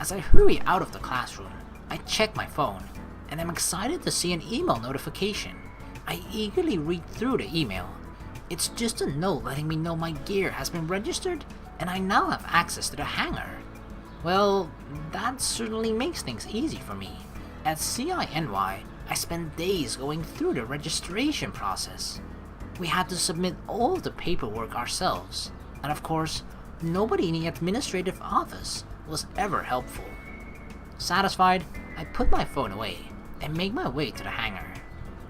As I hurry out of the classroom, I check my phone, and I'm excited to see an email notification. I eagerly read through the email. It's just a note letting me know my gear has been registered, and I now have access to the hangar. Well, that certainly makes things easy for me. At CINY, I spent days going through the registration process. We had to submit all of the paperwork ourselves, and of course, nobody in the administrative office was ever helpful. Satisfied, I put my phone away and make my way to the hangar.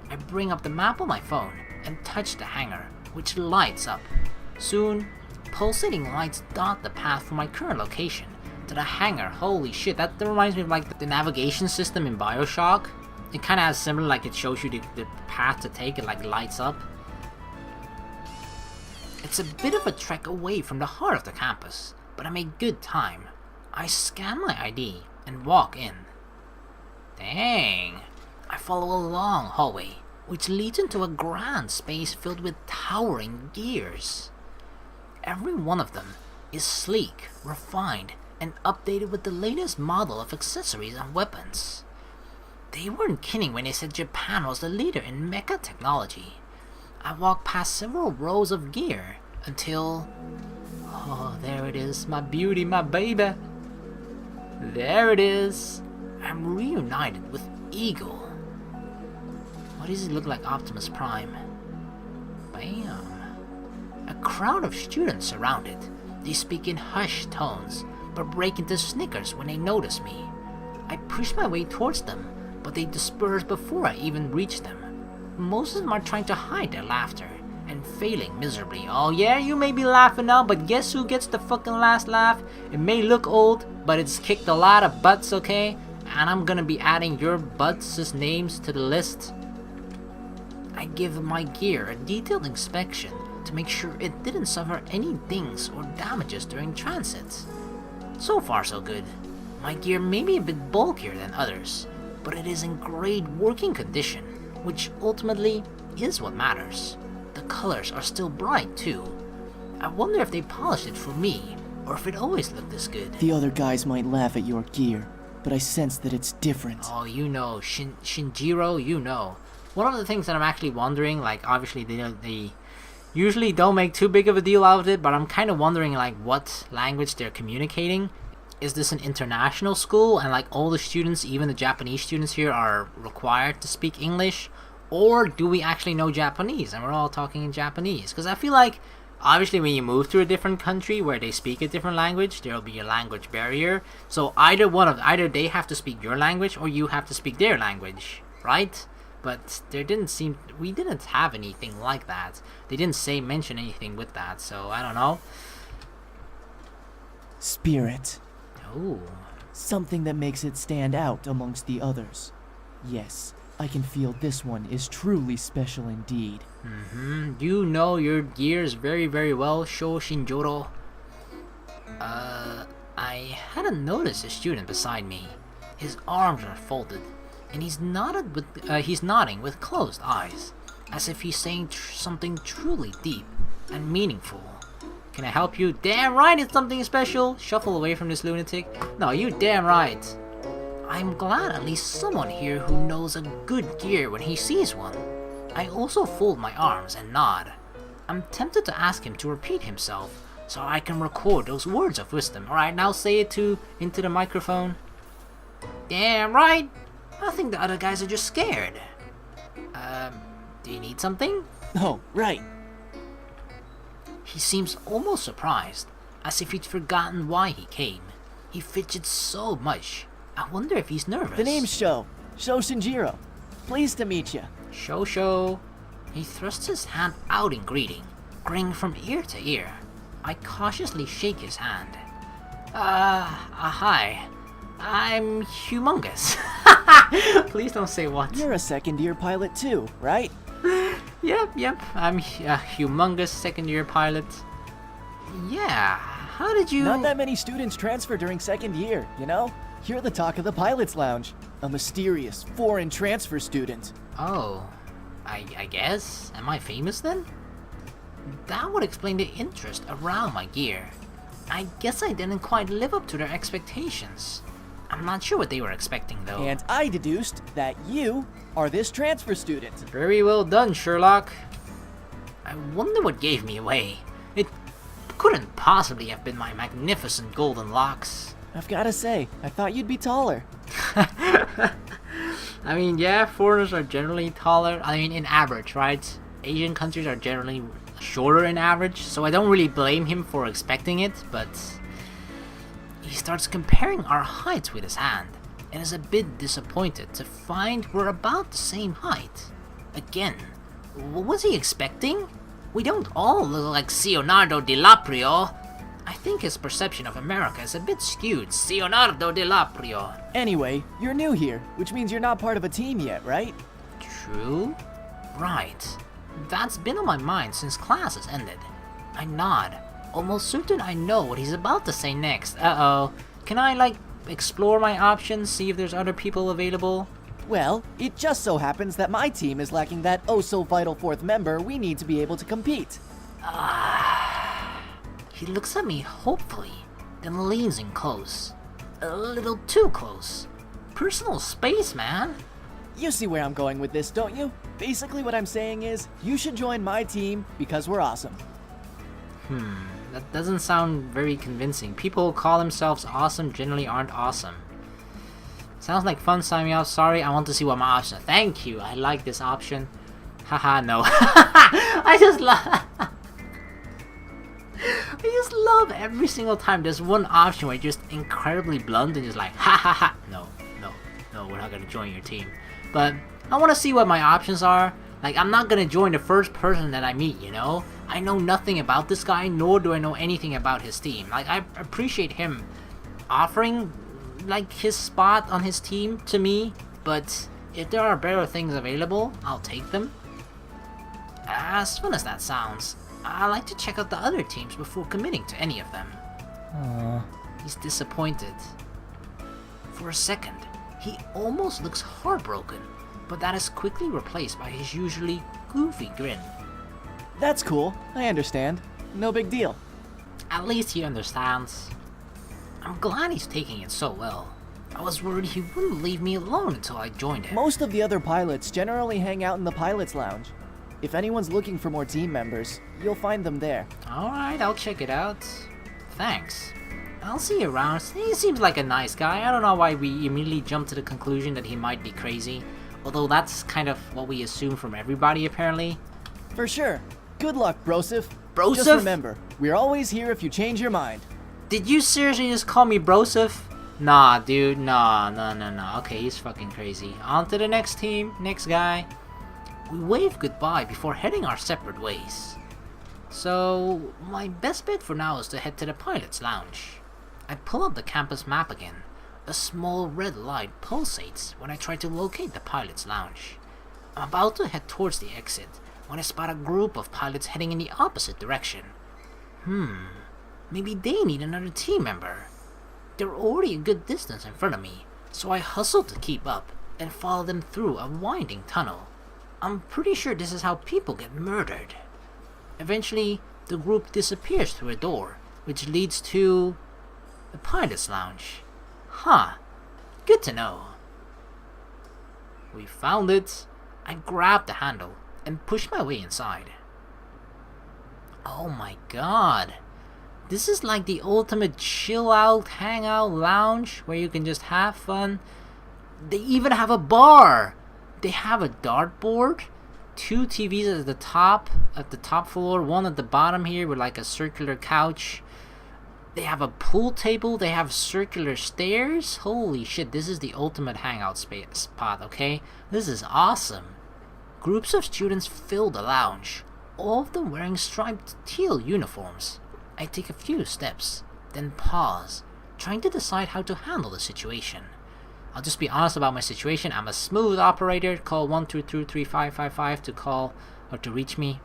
I bring up the map on my phone and touch the hangar, which lights up. Soon, pulsating lights dot the path from my current location to the hangar. Holy shit, that reminds me of like the navigation system in BioShock. It kind of has similar, like it shows you the path to take, it like lights up. It's a bit of a trek away from the heart of the campus, but I make good time. I scan my ID and walk in. Dang! I follow a long hallway, which leads into a grand space filled with towering gears. Every one of them is sleek, refined, and updated with the latest model of accessories and weapons. They weren't kidding when they said Japan was the leader in mecha technology. I walked past several rows of gear until... oh, there it is, my beauty, my baby. There it is. I'm reunited with Eagle. Why does he look like Optimus Prime? Bam. A crowd of students surrounded. They speak in hushed tones, but break into snickers when they notice me. I push my way towards them, but they disperse before I even reach them. Most of them are trying to hide their laughter, and failing miserably. Oh yeah, you may be laughing now, but guess who gets the fucking last laugh? It may look old, but it's kicked a lot of butts, okay? And I'm gonna be adding your butts' names to the list. I give my gear a detailed inspection to make sure it didn't suffer any dings or damages during transit. So far so good. My gear may be a bit bulkier than others, but it is in great working condition, which ultimately is what matters. The colors are still bright too. I wonder if they polished it for me, or if it always looked this good. The other guys might laugh at your gear, but I sense that it's different. Oh, you know, Shinjiro, you know. One of the things that I'm actually wondering, like obviously they usually don't make too big of a deal out of it, but I'm kind of wondering like what language they're communicating. Is this an international school and like all the students, even the Japanese students here, are required to speak English? Or do we actually know Japanese and we're all talking in Japanese? Because I feel like obviously when you move to a different country where they speak a different language, there'll be a language barrier. So either they have to speak your language or you have to speak their language, right? But we didn't have anything like that. They didn't mention anything with that, so I don't know. Spirit. Ooh. Something that makes it stand out amongst the others. Yes, I can feel this one is truly special indeed. You know your gears very, very well, Sho Shinjoro. I hadn't noticed a student beside me. His arms are folded, and he's nodding with closed eyes, as if he's saying something truly deep and meaningful. Can I help you? Damn right it's something special! Shuffle away from this lunatic. No, you damn right. I'm glad at least someone here who knows a good gear when he sees one. I also fold my arms and nod. I'm tempted to ask him to repeat himself, so I can record those words of wisdom. Alright, now say it into the microphone. Damn right! I think the other guys are just scared. Do you need something? Oh, right. He seems almost surprised, as if he'd forgotten why he came. He fidgets so much. I wonder if he's nervous. The name's Sho Shinjiro. Pleased to meet you. Sho. He thrusts his hand out in greeting, grinning from ear to ear. I cautiously shake his hand. Hi. I'm humongous. Please don't say what. You're a second-year pilot too, right? Yep. I'm a humongous second-year pilot. Yeah, how did you... Not that many students transfer during second year, you know? You're the talk of the pilot's lounge. A mysterious, foreign transfer student. Oh, I guess. Am I famous then? That would explain the interest around my gear. I guess I didn't quite live up to their expectations. I'm not sure what they were expecting, though. And I deduced that you are this transfer student. Very well done, Sherlock. I wonder what gave me away. It couldn't possibly have been my magnificent golden locks. I've gotta say, I thought you'd be taller. I mean, yeah, foreigners are generally taller. I mean, in average, right? Asian countries are generally shorter in average, so I don't really blame him for expecting it, but he starts comparing our heights with his hand, and is a bit disappointed to find we're about the same height. Again, what was he expecting? We don't all look like Leonardo DiCaprio. I think his perception of America is a bit skewed. Leonardo DiCaprio. Anyway, you're new here, which means you're not part of a team yet, right? True? Right. That's been on my mind since class has ended. I nod, almost certain I know what he's about to say next. Uh-oh. Can I, explore my options, see if there's other people available? Well, it just so happens that my team is lacking that oh-so-vital fourth member we need to be able to compete. He looks at me hopefully, then leans in close. A little too close. Personal space, man. You see where I'm going with this, don't you? Basically what I'm saying is, you should join my team because we're awesome. That doesn't sound very convincing. People who call themselves awesome generally aren't awesome. Sounds like fun, sign me up. Sorry, I want to see what my option. Thank you, I like this option. Haha, no. I just love every single time there's one option where you're just incredibly blunt and just like, ha ha ha. No, we're not gonna join your team. But I want to see what my options are. I'm not gonna join the first person that I meet, you know? I know nothing about this guy, nor do I know anything about his team. I appreciate him offering, his spot on his team to me, but if there are better things available, I'll take them. As fun as that sounds, I like to check out the other teams before committing to any of them. He's disappointed. For a second, he almost looks heartbroken, but that is quickly replaced by his usually goofy grin. That's cool, I understand. No big deal. At least he understands. I'm glad he's taking it so well. I was worried he wouldn't leave me alone until I joined him. Most of the other pilots generally hang out in the pilot's lounge. If anyone's looking for more team members, you'll find them there. Alright, I'll check it out. Thanks. I'll see you around. He seems like a nice guy. I don't know why we immediately jumped to the conclusion that he might be crazy. Although that's kind of what we assume from everybody, apparently. For sure. Good luck, Broseph. Broseph? Just remember, we're always here if you change your mind. Did you seriously just call me Broseph? Nah, dude. No. Okay, he's fucking crazy. On to the next team. Next guy. We wave goodbye before heading our separate ways. So, my best bet for now is to head to the pilot's lounge. I pull up the campus map again. A small red light pulsates when I try to locate the pilot's lounge. I'm about to head towards the exit when I spot a group of pilots heading in the opposite direction. Maybe they need another team member. They're already a good distance in front of me, so I hustle to keep up and follow them through a winding tunnel. I'm pretty sure this is how people get murdered. Eventually, the group disappears through a door, which leads to the pilot's lounge. Good to know. We found it. I grabbed the handle and pushed my way inside. Oh my god. This is like the ultimate chill out, hangout lounge where you can just have fun. They even have a bar. They have a dartboard, 2 TVs at the top floor, one at the bottom here with a circular couch. They have a pool table, they have circular stairs. Holy shit, this is the ultimate hangout spot, okay? This is awesome. Groups of students fill the lounge, all of them wearing striped teal uniforms. I take a few steps, then pause, trying to decide how to handle the situation. I'll just be honest about my situation. I'm a smooth operator. Call 1223555 to call or to reach me.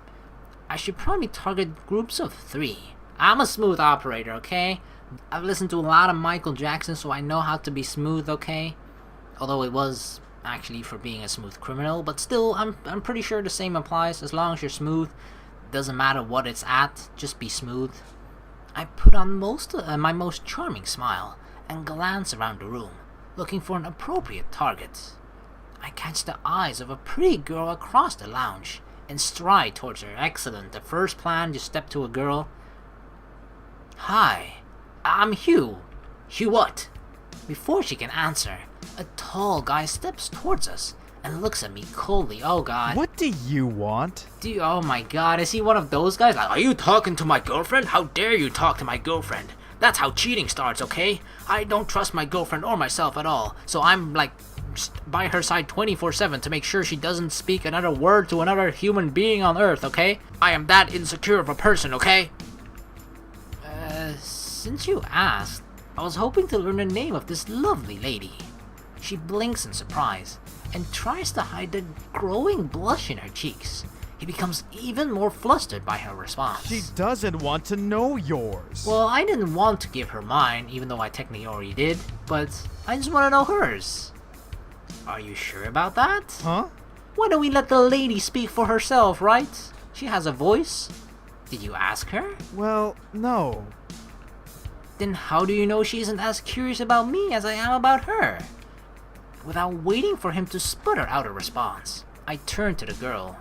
I should probably target groups of 3. I'm a smooth operator, okay? I've listened to a lot of Michael Jackson, so I know how to be smooth, okay? Although it was actually for being a smooth criminal, but still, I'm pretty sure the same applies. As long as you're smooth, doesn't matter what it's at, just be smooth. I put on my most charming smile and glance around the room, looking for an appropriate target. I catch the eyes of a pretty girl across the lounge and stride towards her. Excellent. The first plan, just step to a girl. Hi, I'm Hugh. Hugh what? Before she can answer, a tall guy steps towards us and looks at me coldly. Oh god. What do you want? Oh my god, is he one of those guys? Like, are you talking to my girlfriend? How dare you talk to my girlfriend? That's how cheating starts, okay? I don't trust my girlfriend or myself at all, so I'm like by her side 24/7 to make sure she doesn't speak another word to another human being on Earth, okay? I am that insecure of a person, okay? Since you asked, I was hoping to learn the name of this lovely lady. She blinks in surprise and tries to hide the growing blush in her cheeks. He becomes even more flustered by her response. She doesn't want to know yours. Well, I didn't want to give her mine, even though I technically already did, but I just want to know hers. Are you sure about that? Huh? Why don't we let the lady speak for herself, right? She has a voice. Did you ask her? Well, no. Then how do you know she isn't as curious about me as I am about her? Without waiting for him to sputter out a response, I turned to the girl.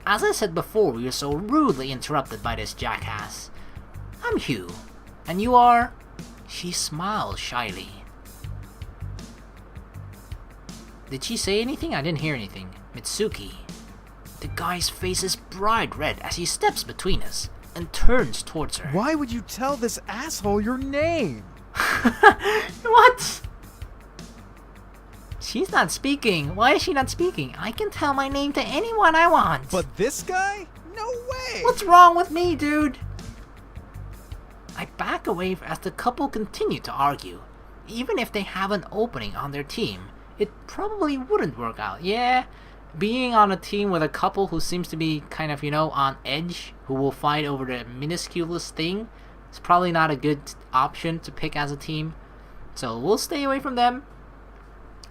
As I said before, we were so rudely interrupted by this jackass. I'm Hugh. And you are? She smiled shyly. Did she say anything? I didn't hear anything. Mitsuki. The guy's face is bright red as he steps between us and turns towards her. Why would you tell this asshole your name? What? She's not speaking. Why is she not speaking? I can tell my name to anyone I want. But this guy? No way! What's wrong with me, dude? I back away as the couple continue to argue. Even if they have an opening on their team, it probably wouldn't work out. Yeah, being on a team with a couple who seems to be kind of, on edge, who will fight over the minusculest thing, is probably not a good option to pick as a team. So we'll stay away from them.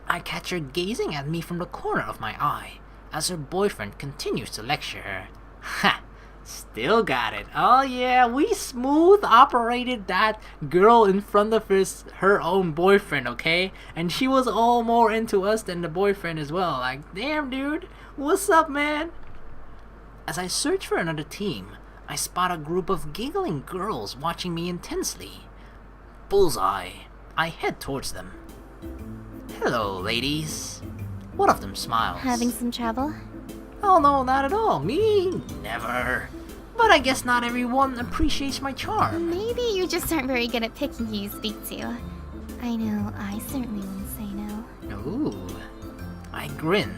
I catch her gazing at me from the corner of my eye as her boyfriend continues to lecture her. Ha! Still got it. Oh yeah, we smooth operated that girl in front of her own boyfriend, okay? And she was all more into us than the boyfriend as well. Like, damn dude, what's up, man? As I search for another team, I spot a group of giggling girls watching me intensely. Bullseye. I head towards them. Hello, ladies. One of them smiles. Having some trouble? Oh no, not at all. Me? Never. But I guess not everyone appreciates my charm. Maybe you just aren't very good at picking who you speak to. I know, I certainly wouldn't say no. Ooh. I grin.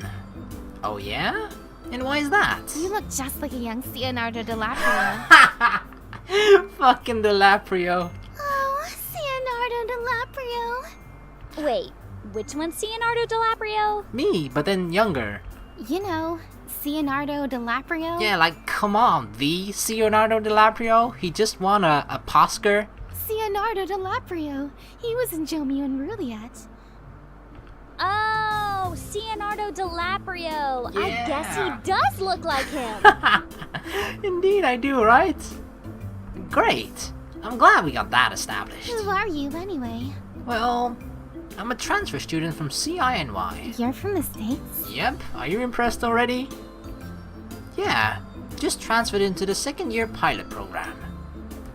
Oh yeah? And why is that? You look just like a young Leonardo DiCaprio. Fucking DiCaprio. Oh, Leonardo DiCaprio. Wait, which one's Leonardo DiCaprio? Me, but then younger. You know, Leonardo DiCaprio? Yeah, like, come on, the Leonardo DiCaprio? He just won a Oscar. Leonardo DiCaprio. He was in Romeo and Juliet. Oh, Leonardo DiCaprio. I Yeah. guess he does look like him. Indeed I do, right? Great. I'm glad we got that established. Who are you, anyway? Well, I'm a transfer student from CINY. You're from the States? Yep, are you impressed already? Yeah, just transferred into the second-year pilot program.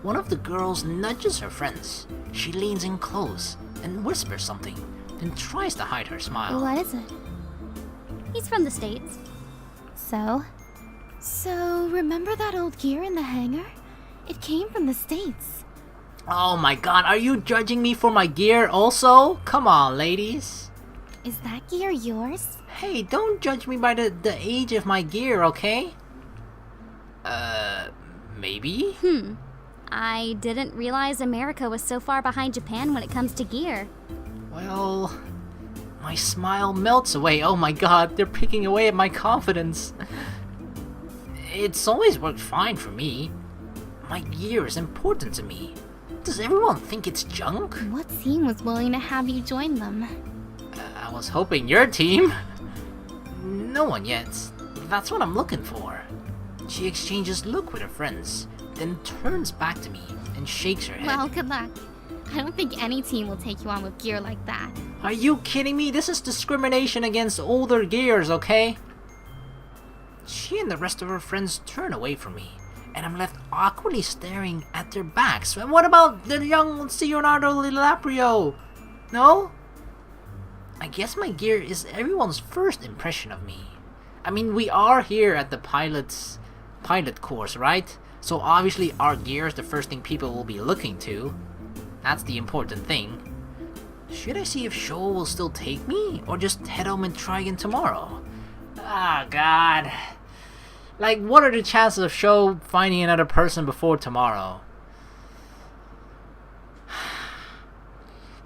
One of the girls nudges her friends. She leans in close and whispers something, then tries to hide her smile. What is it? He's from the States. So? So, remember that old gear in the hangar? It came from the States. Oh my god, are you judging me for my gear also? Come on, ladies. Is that gear yours? Hey, don't judge me by the age of my gear, okay? Maybe? I didn't realize America was so far behind Japan when it comes to gear. Well, my smile melts away. Oh my god, they're picking away at my confidence. It's always worked fine for me. My gear is important to me. Does everyone think it's junk? What team was willing to have you join them? I was hoping your team. No one yet. That's what I'm looking for. She exchanges look with her friends, then turns back to me and shakes her head. Well, good luck. I don't think any team will take you on with gear like that. Are you kidding me? This is discrimination against older gears, okay? She and the rest of her friends turn away from me, and I'm left awkwardly staring at their backs. And what about the young Leonardo DiCaprio? No? I guess my gear is everyone's first impression of me. I mean, we are here at the pilot course, right? So obviously our gear is the first thing people will be looking to. That's the important thing. Should I see if Sho will still take me, or just head home and try again tomorrow? Ah, God. Like, what are the chances of Sho finding another person before tomorrow?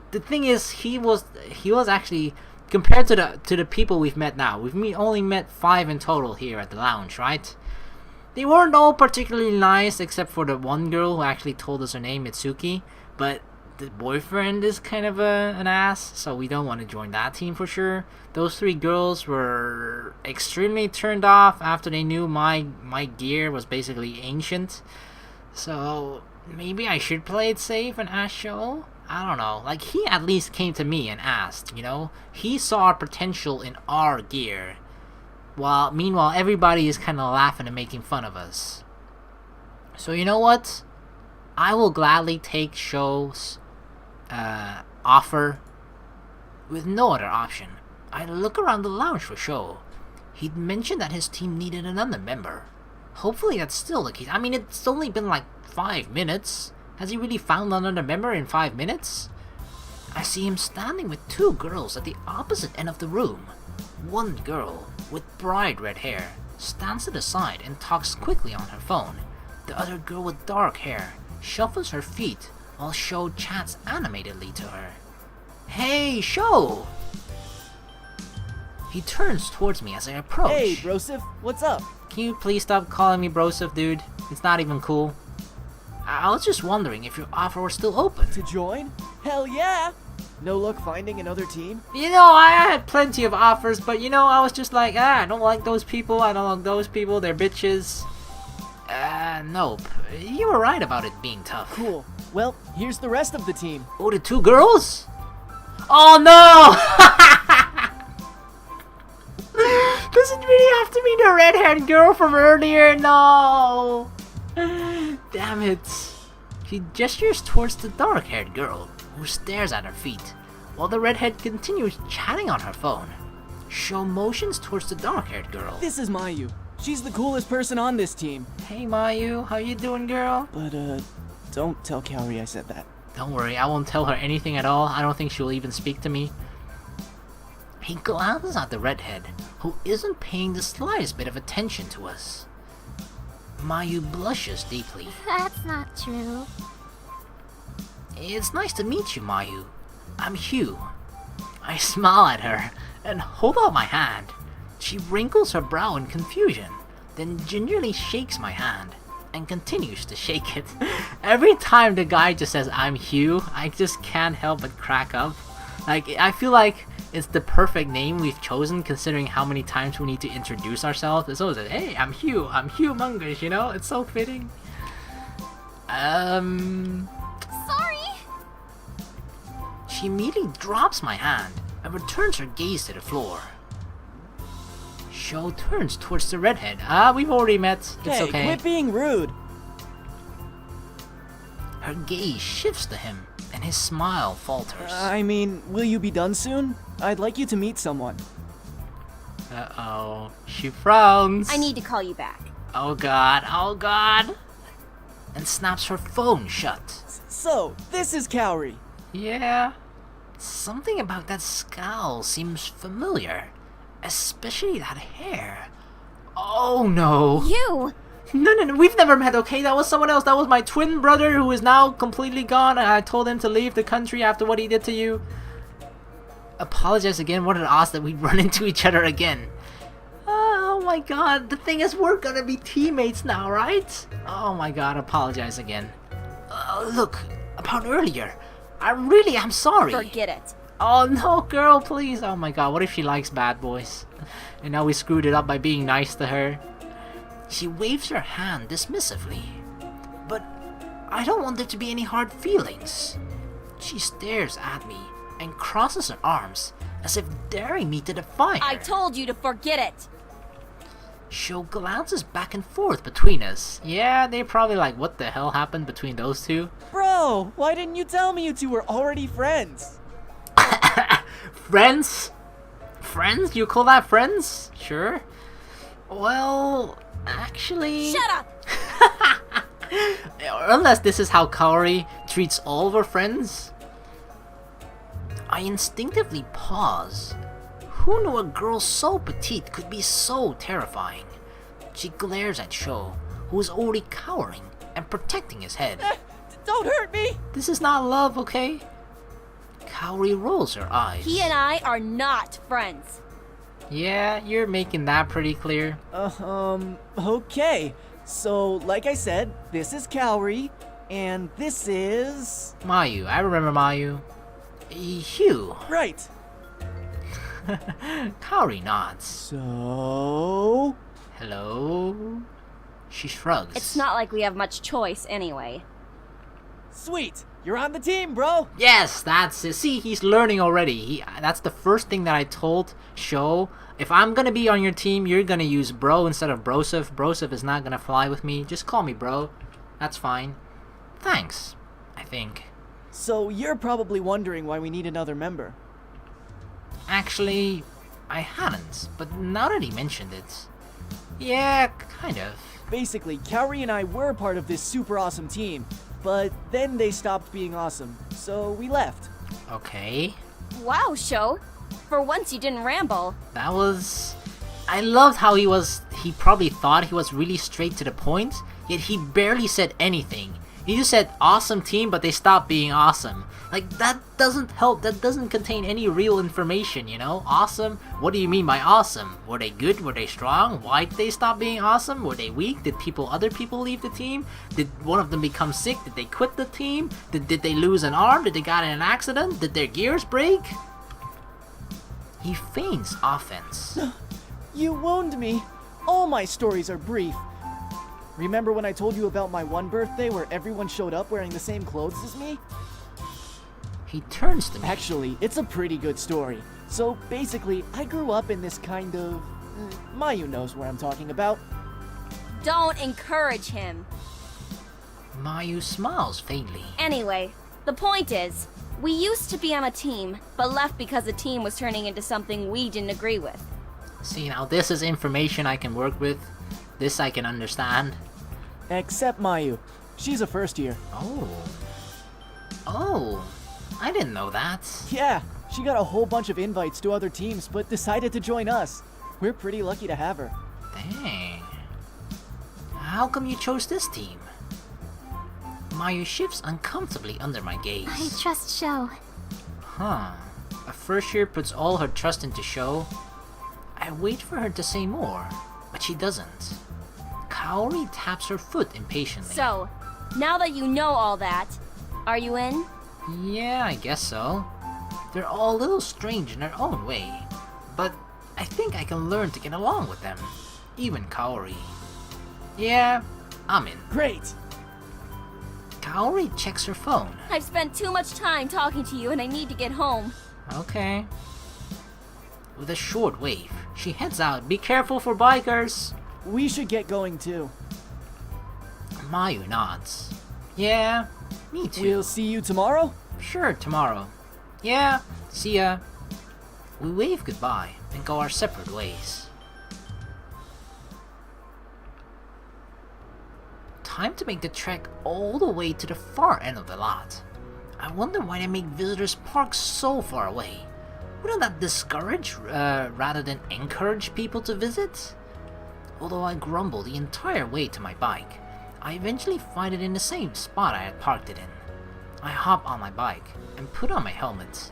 The thing is, he was actually, compared to the people we've met now, we've only met 5 in total here at the lounge, right? They weren't all particularly nice, except for the one girl who actually told us her name, Mitsuki. But the boyfriend is kind of an ass, so we don't want to join that team for sure. Those 3 girls were extremely turned off after they knew my gear was basically ancient. So maybe I should play it safe and ask Sho? I don't know. Like, he at least came to me and asked, you know? He saw potential in our gear. While meanwhile everybody is kind of laughing and making fun of us. So you know what? I will gladly take Sho's offer with no other option. I look around the lounge for Sho. He'd mentioned that his team needed another member. Hopefully that's still the case. I mean, it's only been like 5 minutes. Has he really found another member in 5 minutes? I see him standing with 2 girls at the opposite end of the room. One girl, with bright red hair, stands to the side and talks quickly on her phone. The other girl with dark hair shuffles her feet while Sho chats animatedly to her. Hey, Sho! He turns towards me as I approach. Hey, Broseph, what's up? Can you please stop calling me Broseph, dude? It's not even cool. I was just wondering if your offer was still open. To join? Hell yeah! No luck finding another team? You know, I had plenty of offers, but you know, I was just like, I don't like those people, I don't like those people, they're bitches. Nope. You were right about it being tough. Cool. Well, here's the rest of the team. Oh, the 2 girls? Oh no! Does it really have to be the red-haired girl from earlier? No! Damn it. She gestures towards the dark-haired girl, who stares at her feet, while the redhead continues chatting on her phone. Sho motions towards the dark-haired girl. This is Mayu. She's the coolest person on this team. Hey Mayu, how you doing, girl? But, don't tell Kaori I said that. Don't worry, I won't tell her anything at all. I don't think she'll even speak to me. He glances at the redhead, who isn't paying the slightest bit of attention to us. Mayu blushes deeply. That's not true. It's nice to meet you, Mayu. I'm Hugh. I smile at her and hold out my hand. She wrinkles her brow in confusion, then gingerly shakes my hand and continues to shake it. Every time the guy just says, I'm Hugh, I just can't help but crack up. Like, I feel like it's the perfect name we've chosen considering how many times we need to introduce ourselves. It's always like, hey, I'm Hugh Mungus, you know? It's so fitting. Sorry! She immediately drops my hand and returns her gaze to the floor. Sho turns towards the redhead. We've already met. It's Hey, okay. quit being rude. Her gaze shifts to him, and his smile falters. I mean, will you be done soon? I'd like you to meet someone. Uh-oh. She frowns. I need to call you back. Oh god, oh god. And snaps her phone shut. So, this is Kaori. Yeah. Something about that scowl seems familiar. Especially that hair. Oh no. You! No, we've never met, okay? That was someone else. That was my twin brother who is now completely gone, and I told him to leave the country after what he did to you. Apologize again. What an odds that we'd run into each other again. Oh my god. The thing is, we're gonna be teammates now, right? Oh my god, apologize again. Look, about earlier. I really am sorry. Forget it. Oh no, girl, please. Oh my god, what if she likes bad boys? And now we screwed it up by being nice to her. She waves her hand dismissively. But I don't want there to be any hard feelings. She stares at me and crosses her arms as if daring me to defy her. I told you to forget it. Sho glances back and forth between us. Yeah, they're probably like, what the hell happened between those two? Bro, why didn't you tell me you two were already friends? Friends? Friends? You call that friends? Sure. Well, actually... Shut up! Unless this is how Kaori treats all of her friends. I instinctively pause. Who knew a girl so petite could be so terrifying? She glares at Sho, who is already cowering and protecting his head. Don't hurt me! This is not love, okay? Kaori rolls her eyes. He and I are not friends. Yeah, you're making that pretty clear. Okay. So, like I said, this is Kaori, and this is... Mayu, I remember Mayu. Hugh. Right. Kaori nods. So... Hello? She shrugs. It's not like we have much choice anyway. Sweet! You're on the team, bro! Yes, that's it. See, he's learning already. That's the first thing that I told Sho. If I'm gonna be on your team, you're gonna use bro instead of brosif. Brosif is not gonna fly with me. Just call me bro. That's fine. Thanks, I think. So you're probably wondering why we need another member. Actually, I hadn't, but now that he mentioned it, yeah, kind of. Basically, Kaori and I were part of this super awesome team, but then they stopped being awesome, so we left. Okay, Wow, Sho. For once you didn't ramble. that was... I loved how he probably thought he was really straight to the point, yet he barely said anything. He just said, awesome team, but they stopped being awesome. Like, that doesn't help, that doesn't contain any real information, you know? Awesome? What do you mean by awesome? Were they good? Were they strong? Why did they stop being awesome? Were they weak? Did other people leave the team? Did one of them become sick? Did they quit the team? Did they lose an arm? Did they got in an accident? Did their gears break? He feigns offense. You wound me. All my stories are brief. Remember when I told you about my one birthday where everyone showed up wearing the same clothes as me? He turns to me. Actually, it's a pretty good story. So basically, I grew up in this kind of... Mayu knows what I'm talking about. Don't encourage him. Mayu smiles faintly. Anyway, the point is, we used to be on a team, but left because the team was turning into something we didn't agree with. See, now this is information I can work with. This I can understand. Except Mayu. She's a first year. Oh, I didn't know that. Yeah, she got a whole bunch of invites to other teams, but decided to join us. We're pretty lucky to have her. Dang. How come you chose this team? Mayu shifts uncomfortably under my I gaze. trust Sho. Huh. A first year puts all her trust into Sho. I wait for her to say more, but she doesn't. Kaori taps her foot impatiently. So, now that you know all that, are you in? Yeah, I guess so. They're all a little strange in their own way, but I think I can learn to get along with them. Even Kaori. Yeah, I'm in. Great! Kaori checks her phone. I've spent too much time talking to you and I need to get home. Okay. With a short wave, she heads out. Be careful for bikers! We should get going too. Mayu nods. Yeah, me too. We'll see you tomorrow? Sure, tomorrow. Yeah, see ya. We wave goodbye and go our separate ways. Time to make the trek all the way to the far end of the lot. I wonder why they make visitors park so far away. Wouldn't that discourage rather than encourage people to visit? Although I grumble the entire way to my bike, I eventually find it in the same spot I had parked it in. I hop on my bike and put on my helmet.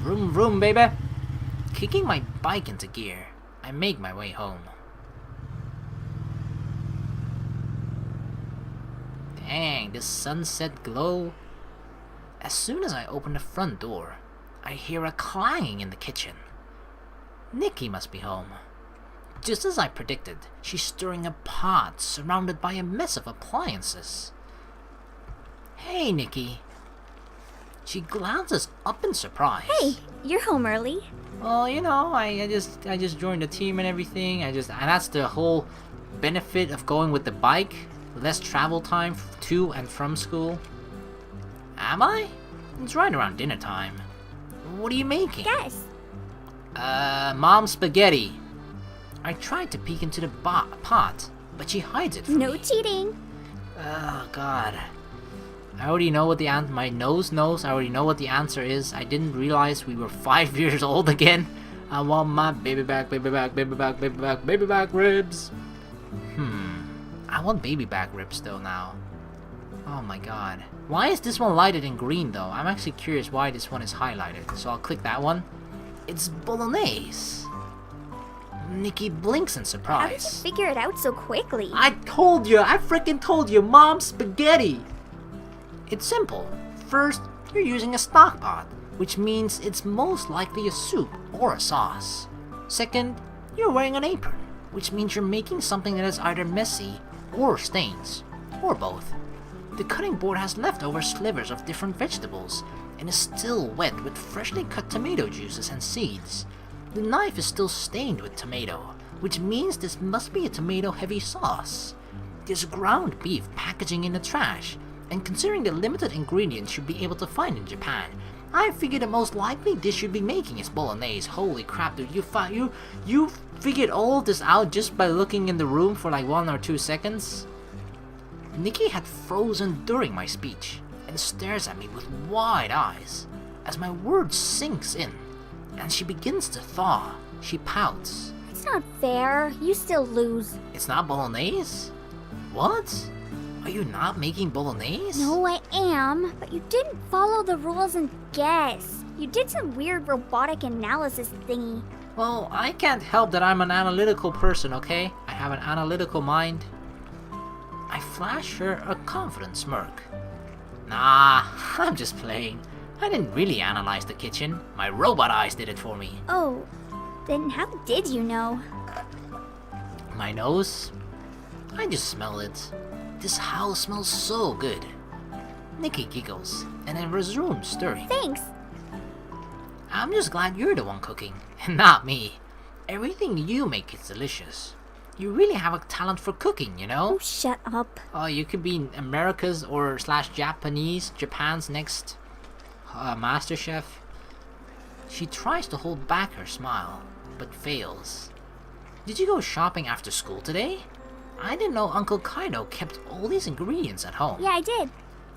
Vroom vroom, baby! Kicking my bike into gear, I make my way home. Dang, this sunset glow. As soon as I open the front door, I hear a clanging in the kitchen. Nikki must be home. Just as I predicted, she's stirring a pot surrounded by a mess of appliances. Hey, Nikki. She glances up in surprise. Hey, you're home early. Well, you know, I just joined the team and everything. And that's the whole benefit of going with the bike. Less travel time to and from school. Am I? It's right around dinner time. What are you making? Guess. Mom spaghetti. I tried to peek into the pot, but she hides it from No me. cheating. Oh God. I already know what the my nose knows. I already know what the answer is. I didn't realize we were 5 years old again. I want my baby back, baby back, baby back, baby back, baby back ribs. I want baby back ribs though now. Oh my God. Why is this one lighted in green though? I'm actually curious why this one is highlighted. So I'll click that one. It's bolognese. Nikki blinks in How did you surprise. figure it out so quickly? I told you, I freaking told you, Mom spaghetti. It's simple. First, you're using a stock pot, which means it's most likely a soup or a sauce. Second, you're wearing an apron, which means you're making something that is either messy or stains, or both. The cutting board has leftover slivers of different vegetables and is still wet with freshly cut tomato juices and seeds. The knife is still stained with tomato, which means this must be a tomato-heavy sauce. There's ground beef packaging in the trash, and considering the limited ingredients you'd be able to find in Japan, I figured the most likely dish you'd be making is bolognese. Holy crap, dude! You figured all of this out just by looking in the room for like 1 or 2 seconds? Nikki had frozen during my speech and stares at me with wide eyes as my word sinks in, and she begins to thaw. She pouts. It's not fair. You still lose. It's not bolognese? What? Are you not making bolognese? No, I am. But you didn't follow the rules and guess. You did some weird robotic analysis thingy. Well, I can't help that I'm an analytical person, okay? I have an analytical mind. I flash her a confident smirk. Nah, I'm just playing. I didn't really analyze the kitchen. My robot eyes did it for me. Oh, then how did you know? My nose? I just smell it. This house smells so good. Nikki giggles and then resumes stirring. Thanks. I'm just glad you're the one cooking, and not me. Everything you make is delicious. You really have a talent for cooking, you know? Oh, shut up. Oh, you could be America's or / Japan's next master chef. She tries to hold back her smile, but fails. Did you go shopping after school today? I didn't know Uncle Kaido kept all these ingredients at home. Yeah, I did.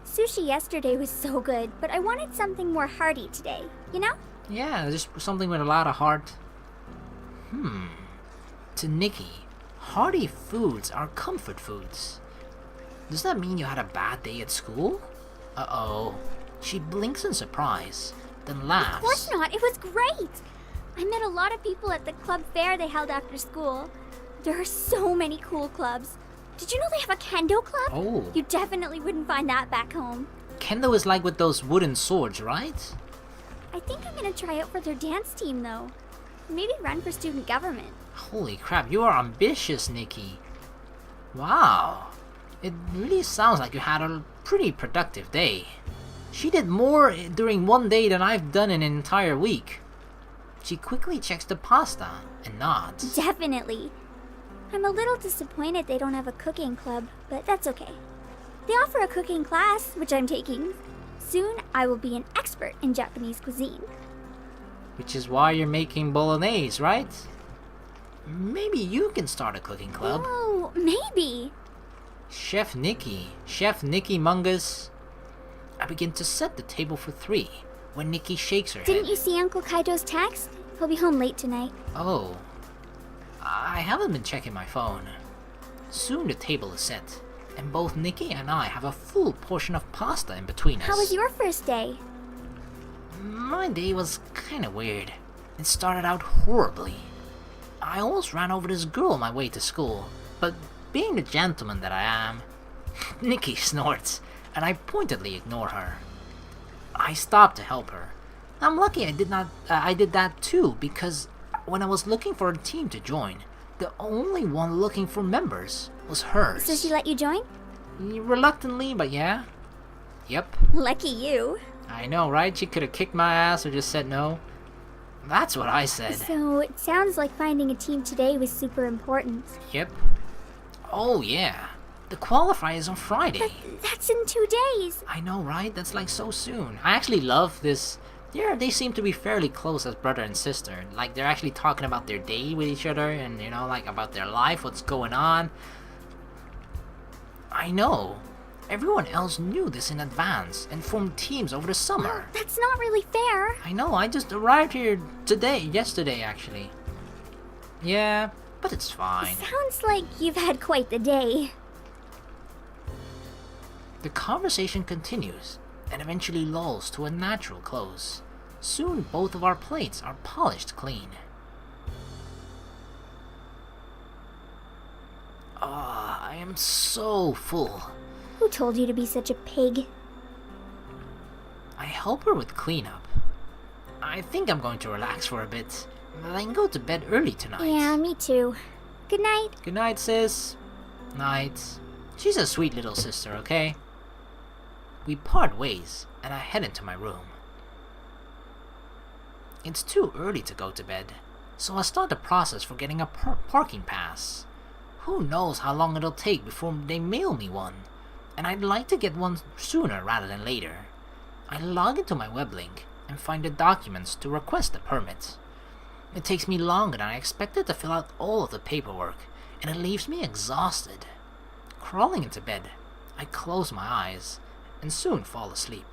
Sushi yesterday was so good, but I wanted something more hearty today, you know? Yeah, just something with a lot of heart. To Nikki, hearty foods are comfort foods. Does that mean you had a bad day at school? Uh-oh. She blinks in surprise, then laughs. Of course not. It was great. I met a lot of people at the club fair they held after school. There are so many cool clubs. Did you know they have a kendo club? Oh. You definitely wouldn't find that back home. Kendo is like with those wooden swords, right? I think I'm gonna try out for their dance team though. Maybe run for student government. Holy crap, you are ambitious, Nikki. Wow. It really sounds like you had a pretty productive day. She did more during one day than I've done in an entire week. She quickly checks the pasta and nods. Definitely. I'm a little disappointed they don't have a cooking club, but that's okay. They offer a cooking class, which I'm taking. Soon I will be an expert in Japanese cuisine. Which is why you're making bolognese, right? Maybe you can start a cooking club. Oh, maybe. Chef Nikki Mungus. I begin to set the table for 3 when Nikki shakes her Didn't head. you see Uncle Kaido's text? He'll be home late tonight. Oh. I haven't been checking my phone. Soon the table is set, and both Nikki and I have a full portion of pasta in between us. How was your first day? My day was kinda weird. It started out horribly. I almost ran over this girl on my way to school, but being the gentleman that I am, Nikki snorts, and I pointedly ignore her. I stop to help her. I'm lucky I did that too, because when I was looking for a team to join, the only one looking for members was hers. So she let you join? Reluctantly, but yeah. Yep. Lucky you. I know, right? She could have kicked my ass or just said no. That's what I said. So it sounds like finding a team today was super important. Yep. Oh, yeah. The qualifier is on Friday. That's in 2 days. I know, right? That's like so soon. I actually love this. Yeah, they seem to be fairly close as brother and sister. Like, they're actually talking about their day with each other and, you know, like about their life, what's going on. I know. Everyone else knew this in advance and formed teams over the summer. That's not really fair. I know, I just arrived here yesterday actually. Yeah, but it's fine. Sounds like you've had quite the day. The conversation continues and eventually lulls to a natural close. Soon both of our plates are polished clean. I am so full. Who told you to be such a pig? I help her with cleanup. I think I'm going to relax for a bit. Then go to bed early tonight. Yeah, me too. Good night. Good night, sis. Night. She's a sweet little sister, okay? We part ways, and I head into my room. It's too early to go to bed, so I start the process for getting a parking pass. Who knows how long it'll take before they mail me one, and I'd like to get one sooner rather than later. I log into my web link and find the documents to request the permit. It takes me longer than I expected to fill out all of the paperwork, and it leaves me exhausted. Crawling into bed, I close my eyes and soon fall asleep.